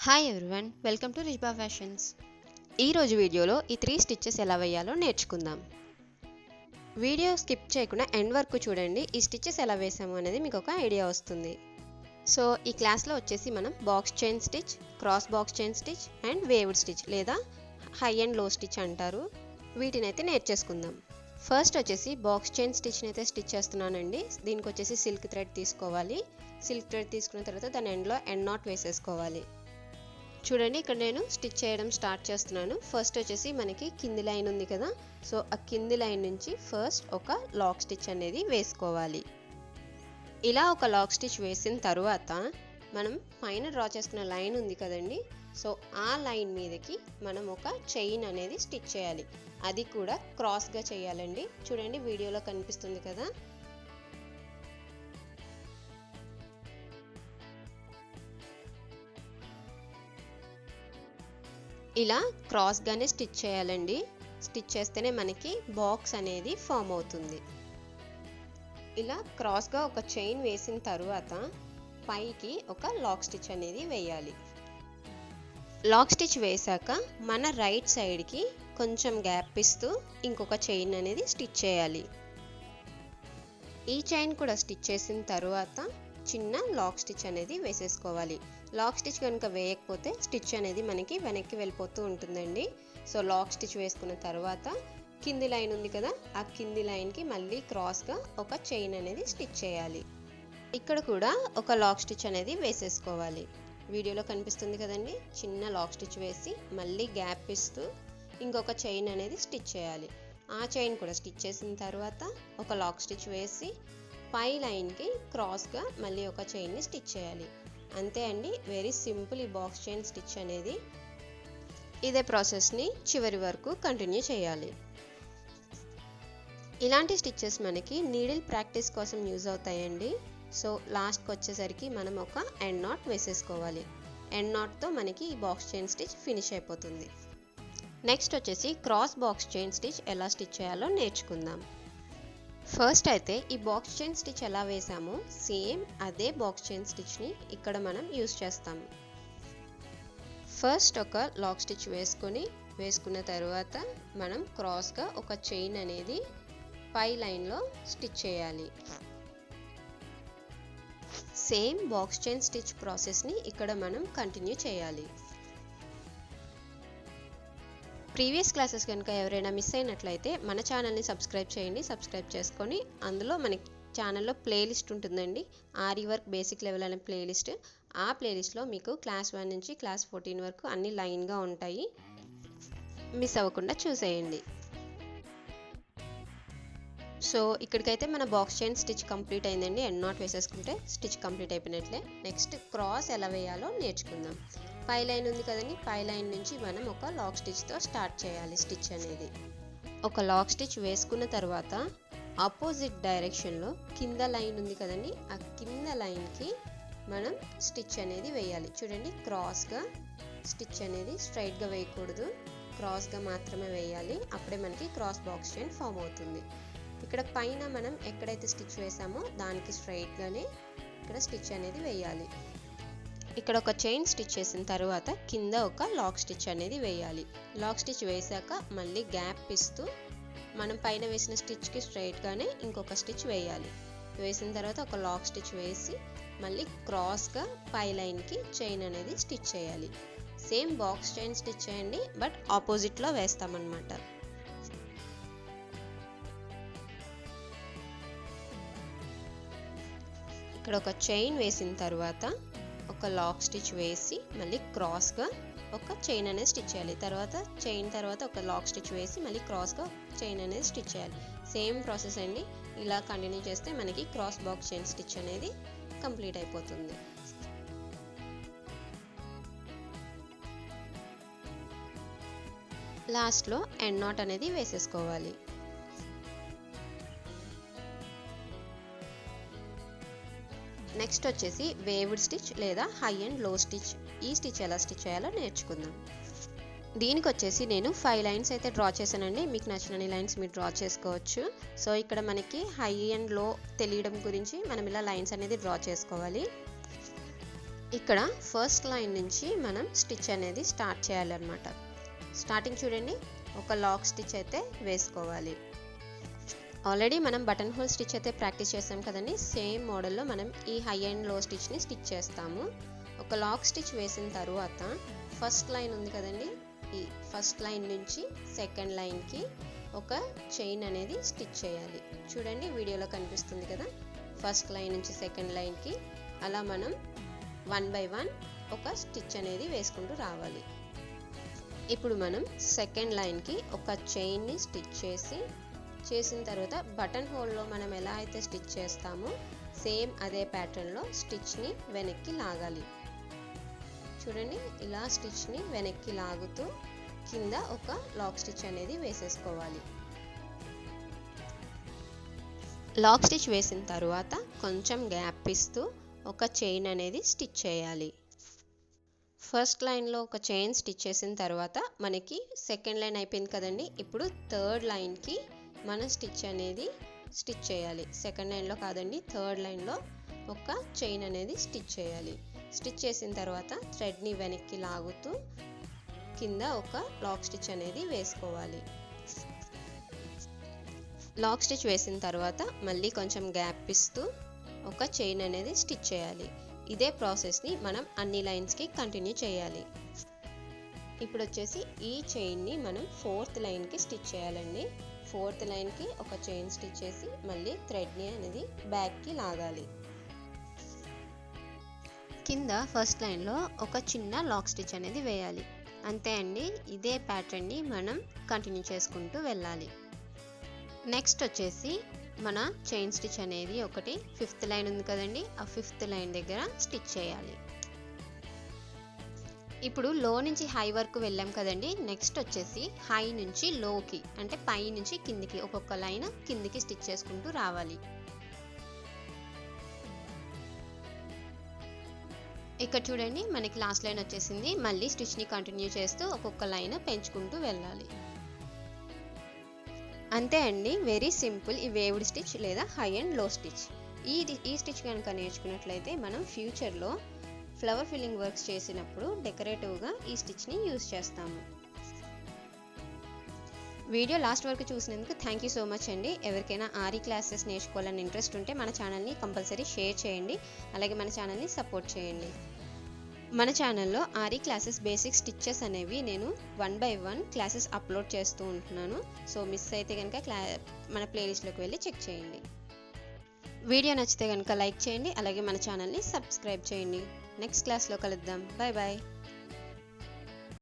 Hi everyone, welcome to Rizba Fashions. ఈరోజు వీడియోలో ఈ 3 స్టిచ్చెస్ ఎలా వేయాలో నేర్చుకుందాం. వీడియో స్కిప్ చేయకుండా ఎండ్ వరకు చూడండి. ఈ స్టిచ్చెస్ ఎలా వేసాము అనేది మీకు ఒక ఐడియా వస్తుంది. సో ఈ క్లాస్లో వచ్చేసి మనం box chain stitch, cross box chain stitch and waived stitch లేదా హై అండ్ లో స్టిచ్ అంటారు. వీటినైతే నేర్చేసుకుందాం. ఫస్ట్ వచ్చేసి బాక్స్ చైన్ స్టిచ్ని అయితే స్టిచ్ చేస్తున్నానండి. దీనికి వచ్చేసి సిల్క్ థ్రెడ్ తీసుకోవాలి. సిల్క్ థ్రెడ్ తీసుకున్న తర్వాత దాని ఎండ్లో ఎండ్ నాట్ వేసేసుకోవాలి. చూడండి, ఇక్కడ నేను స్టిచ్ చేయడం స్టార్ట్ చేస్తున్నాను. ఫస్ట్ వచ్చేసి మనకి కింది లైన్ ఉంది కదా, సో ఆ కింది లైన్ నుంచి ఫస్ట్ ఒక లాక్ స్టిచ్ అనేది వేసుకోవాలి. ఇలా ఒక లాక్ స్టిచ్ వేసిన తర్వాత మనం పైన డ్రా చేసుకున్న లైన్ ఉంది కదండి, సో ఆ లైన్ మీదకి మనం ఒక చైన్ అనేది స్టిచ్ చేయాలి. అది కూడా క్రాస్గా చేయాలండి. చూడండి, వీడియోలో కనిపిస్తుంది కదా. ఇలా క్రాస్గానే స్టిచ్ చేయాలండి. స్టిచ్ చేస్తేనే మనకి బాక్స్ అనేది ఫామ్ అవుతుంది. ఇలా క్రాస్గా ఒక చైన్ వేసిన తర్వాత పైకి ఒక లాక్ స్టిచ్ అనేది వేయాలి. లాక్ స్టిచ్ వేసాక మన రైట్ సైడ్కి కొంచెం గ్యాప్ ఇస్తూ ఇంకొక చైన్ అనేది స్టిచ్ చేయాలి. ఈ చైన్ కూడా స్టిచ్ చేసిన తర్వాత చిన్న లాక్ స్టిచ్ అనేది వేసేసుకోవాలి. లాక్ స్టిచ్ కనుక వేయకపోతే స్టిచ్ అనేది మనకి వెనక్కి వెళ్ళిపోతూ ఉంటుందండి. సో లాక్ స్టిచ్ వేసుకున్న తర్వాత కింది లైన్ ఉంది కదా, ఆ కింది లైన్కి మళ్ళీ క్రాస్గా ఒక చైన్ అనేది స్టిచ్ చేయాలి. ఇక్కడ కూడా ఒక లాక్ స్టిచ్ అనేది వేసేసుకోవాలి. వీడియోలో కనిపిస్తుంది కదండి, చిన్న లాక్ స్టిచ్ వేసి మళ్ళీ గ్యాప్ ఇస్తూ ఇంకొక చైన్ అనేది స్టిచ్ చేయాలి. ఆ చైన్ కూడా స్టిచ్ చేసిన తర్వాత ఒక లాక్ స్టిచ్ వేసి పై లైన్కి క్రాస్గా మళ్ళీ ఒక చైన్ని స్టిచ్ చేయాలి. అంతే అండి, వెరీ సింపుల్ ఈ బాక్స్ చైన్ స్టిచ్ అనేది. ఇదే ప్రాసెస్ని చివరి వరకు కంటిన్యూ చేయాలి. ఇలాంటి స్టిచ్చెస్ మనకి నీడిల్ ప్రాక్టీస్ కోసం యూజ్ అవుతాయండి. సో లాస్ట్కి వచ్చేసరికి మనం ఒక ఎండ్ నాట్ వేసేసుకోవాలి. ఎండ్ నాట్తో మనకి ఈ బాక్స్ చైన్ స్టిచ్ ఫినిష్ అయిపోతుంది. నెక్స్ట్ వచ్చేసి క్రాస్ బాక్స్ చైన్ స్టిచ్ ఎలా స్టిచ్ చేయాలో నేర్చుకుందాం. ఫస్ట్ అయితే ఈ బాక్స్ చైన్ స్టిచ్ ఎలా వేసామో సేమ్ అదే బాక్స్ చైన్ స్టిచ్ని ఇక్కడ మనం యూజ్ చేస్తాము. ఫస్ట్ ఒక లాక్ స్టిచ్ వేసుకున్న తర్వాత మనం క్రాస్గా ఒక చైన్ అనేది పై లైన్లో స్టిచ్ చేయాలి. సేమ్ బాక్స్ చైన్ స్టిచ్ ప్రాసెస్ని ఇక్కడ మనం కంటిన్యూ చేయాలి. ప్రీవియస్ క్లాసెస్ కనుక ఎవరైనా మిస్ అయినట్లయితే మన ఛానల్ని సబ్స్క్రైబ్ చేయండి. సబ్స్క్రైబ్ చేసుకొని అందులో మనకి ఛానల్లో ప్లేలిస్ట్ ఉంటుందండి, ఆరి వర్క్ బేసిక్ లెవెల్ అనే ప్లేలిస్ట్. ఆ ప్లేలిస్ట్లో మీకు క్లాస్ 1 నుంచి క్లాస్ 14 వరకు అన్ని లైన్గా ఉంటాయి. మిస్ అవ్వకుండా చూసేయండి. సో ఇక్కడికైతే మన బాక్స్ చైన్ స్టిచ్ కంప్లీట్ అయిందండి. ఎండ్ నాట్ వేసేసుకుంటే స్టిచ్ కంప్లీట్ అయిపోయినట్లే. నెక్స్ట్ క్రాస్ ఎలా వేయాలో నేర్చుకుందాం. పై లైన్ ఉంది కదండి, పై లైన్ నుంచి మనం ఒక లాక్ స్టిచ్తో స్టార్ట్ చేయాలి స్టిచ్ అనేది. ఒక లాక్ స్టిచ్ వేసుకున్న తర్వాత ఆపోజిట్ డైరెక్షన్లో కింద లైన్ ఉంది కదండి, ఆ కింద లైన్కి మనం స్టిచ్ అనేది వేయాలి. చూడండి, క్రాస్గా స్టిచ్ అనేది స్ట్రైట్గా వేయకూడదు, క్రాస్గా మాత్రమే వేయాలి. అప్పుడే మనకి క్రాస్ బాక్స్ చైన్ ఫామ్ అవుతుంది. ఇక్కడ పైన మనం ఎక్కడైతే స్టిచ్ వేసామో దానికి స్ట్రైట్గానే ఇక్కడ స్టిచ్ అనేది వేయాలి. ఇక్కడ ఒక చైన్ స్టిచ్ చేసిన తర్వాత కింద ఒక లాక్ స్టిచ్ అనేది వేయాలి. లాక్ స్టిచ్ వేసాక మళ్ళీ గ్యాప్ ఇస్తూ మనం పైన వేసిన స్టిచ్కి స్ట్రైట్గానే ఇంకొక స్టిచ్ వేయాలి. వేసిన తర్వాత ఒక లాక్ స్టిచ్ వేసి మళ్ళీ క్రాస్గా పై లైన్కి చైన్ అనేది స్టిచ్ చేయాలి. సేమ్ బాక్స్ చైన్ స్టిచ్ చేయండి, బట్ ఆపోజిట్లో వేస్తామన్నమాట. ఇక్కడ ఒక చైన్ వేసిన తర్వాత ఒక లాక్ స్టిచ్ వేసి మళ్ళీ క్రాస్గా ఒక చైన్ అనేది స్టిచ్ చేయాలి. తర్వాత చైన్ తర్వాత ఒక లాక్ స్టిచ్ వేసి మళ్ళీ క్రాస్గా చైన్ అనేది స్టిచ్ చేయాలి. సేమ్ ప్రాసెస్ అండి. ఇలా కంటిన్యూ చేస్తే మనకి క్రాస్ బాక్స్ చైన్ స్టిచ్ అనేది కంప్లీట్ అయిపోతుంది. లాస్ట్లో ఎండ్ నాట్ అనేది వేసేసుకోవాలి. నెక్స్ట్ వచ్చేసి వేవ్డ్ స్టిచ్ లేదా హై అండ్ లో స్టిచ్. ఈ స్టిచ్ ఎలా స్టిచ్ చేయాలో నేర్చుకుందాం. దీనికి వచ్చేసి నేను 5 లైన్స్ అయితే డ్రా చేశానండి. మీకు నచ్చిన లైన్స్ మీరు డ్రా చేసుకోవచ్చు. సో ఇక్కడ మనకి హై అండ్ లో తెలియడం గురించి మనం ఇలా లైన్స్ అనేది డ్రా చేసుకోవాలి. ఇక్కడ ఫస్ట్ లైన్ నుంచి మనం స్టిచ్ అనేది స్టార్ట్ చేయాలన్నమాట. స్టార్టింగ్ చూడండి, ఒక లాక్ స్టిచ్ అయితే వేసుకోవాలి. ఆల్రెడీ మనం బటన్ హోల్ స్టిచ్ అయితే ప్రాక్టీస్ చేసాం కదండి. సేమ్ మోడల్లో మనం ఈ హై అండ్ లో స్టిచ్ని స్టిచ్ చేస్తాము. ఒక లాక్ స్టిచ్ వేసిన తర్వాత ఫస్ట్ లైన్ ఉంది కదండి, ఈ ఫస్ట్ లైన్ నుంచి సెకండ్ లైన్కి ఒక చైన్ అనేది స్టిచ్ చేయాలి. చూడండి వీడియోలో కనిపిస్తుంది కదా, ఫస్ట్ లైన్ నుంచి సెకండ్ లైన్కి అలా మనం 1 by 1 ఒక స్టిచ్ అనేది వేసుకుంటూ రావాలి. ఇప్పుడు మనం సెకండ్ లైన్కి ఒక చైన్ని స్టిచ్ చేసిన తర్వాత బటన్ హోల్లో మనం ఎలా అయితే స్టిచ్ చేస్తామో సేమ్ అదే ప్యాటర్న్లో స్టిచ్ని వెనక్కి లాగాలి. చూడండి, ఇలా స్టిచ్ని వెనక్కి లాగుతూ కింద ఒక లాక్ స్టిచ్ అనేది వేసేసుకోవాలి. లాక్ స్టిచ్ వేసిన తర్వాత కొంచెం గ్యాప్ ఇస్తూ ఒక చైన్ అనేది స్టిచ్ చేయాలి. ఫస్ట్ లైన్లో ఒక చైన్ స్టిచ్ చేసిన తర్వాత మనకి సెకండ్ లైన్ అయిపోయింది కదండి. ఇప్పుడు థర్డ్ లైన్కి మన స్టిచ్ అనేది స్టిచ్ చేయాలి. సెకండ్ లైన్లో కాదండి, థర్డ్ లైన్లో ఒక చైన్ అనేది స్టిచ్ చేయాలి. స్టిచ్ చేసిన తర్వాత థ్రెడ్ని వెనక్కి లాగుతూ కింద ఒక లాక్ స్టిచ్ అనేది వేసుకోవాలి. లాక్ స్టిచ్ వేసిన తర్వాత మళ్ళీ కొంచెం గ్యాప్ ఇస్తూ ఒక చైన్ అనేది స్టిచ్ చేయాలి. ఇదే ప్రాసెస్ని మనం అన్ని లైన్స్కి కంటిన్యూ చేయాలి. ఇప్పుడు వచ్చేసి ఈ చైన్ని మనం ఫోర్త్ లైన్కి స్టిచ్ చేయాలండి. ఫోర్త్ లైన్కి ఒక చైన్ స్టిచ్ చేసి మళ్ళీ థ్రెడ్ని అనేది బ్యాక్కి లాగాలి. కింద ఫస్ట్ లైన్లో ఒక చిన్న లాక్ స్టిచ్ అనేది వేయాలి. అంతే అండి, ఇదే ప్యాటర్న్ని మనం కంటిన్యూ చేసుకుంటూ వెళ్ళాలి. నెక్స్ట్ వచ్చేసి మన చైన్ స్టిచ్ అనేది ఒకటి ఫిఫ్త్ లైన్ ఉంది కదండి, ఆ ఫిఫ్త్ లైన్ దగ్గర స్టిచ్ చేయాలి. ఇప్పుడు లో నుంచి హై వరకు వెళ్ళాం కదండి. నెక్స్ట్ వచ్చేసి హై నుంచి లోకి అంటే పై నుంచి కిందికి ఒక్కొక్క లైన్ కిందికి స్టిచ్ చేసుకుంటూ రావాలి. ఇక్కడ చూడండి, మనకి లాస్ట్ లైన్ వచ్చేసింది. మళ్ళీ స్టిచ్ని కంటిన్యూ చేస్తూ ఒక్కొక్క లైన్ పెంచుకుంటూ వెళ్ళాలి. అంతే అండి, వెరీ సింపుల్ ఈ వేవ్డ్ స్టిచ్ లేదా హై అండ్ లో స్టిచ్. ఈ స్టిచ్ కనుక నేర్చుకున్నట్లయితే మనం ఫ్యూచర్లో ఫ్లవర్ ఫిల్లింగ్ వర్క్స్ చేసినప్పుడు డెకరేటివ్గా ఈ స్టిచ్ని యూజ్ చేస్తాము. వీడియో లాస్ట్ వరకు చూసినందుకు థ్యాంక్ యూ సో మచ్ అండి. ఎవరికైనా ఆరి క్లాసెస్ నేర్చుకోవాలని ఇంట్రెస్ట్ ఉంటే మన ఛానల్ని కంపల్సరీ షేర్ చేయండి. అలాగే మన ఛానల్ని సపోర్ట్ చేయండి. మన ఛానల్లో ఆరి క్లాసెస్ బేసిక్ స్టిచ్చెస్ అనేవి నేను 1 by 1 క్లాసెస్ అప్లోడ్ చేస్తూ ఉంటున్నాను. సో మిస్ అయితే కనుక మన ప్లేలిస్ట్లోకి వెళ్ళి చెక్ చేయండి. వీడియో నచ్చితే కనుక లైక్ చేయండి. అలాగే మన ఛానల్ని సబ్స్క్రైబ్ చేయండి. నెక్స్ట్ క్లాస్లో కలుద్దాం. Bye bye.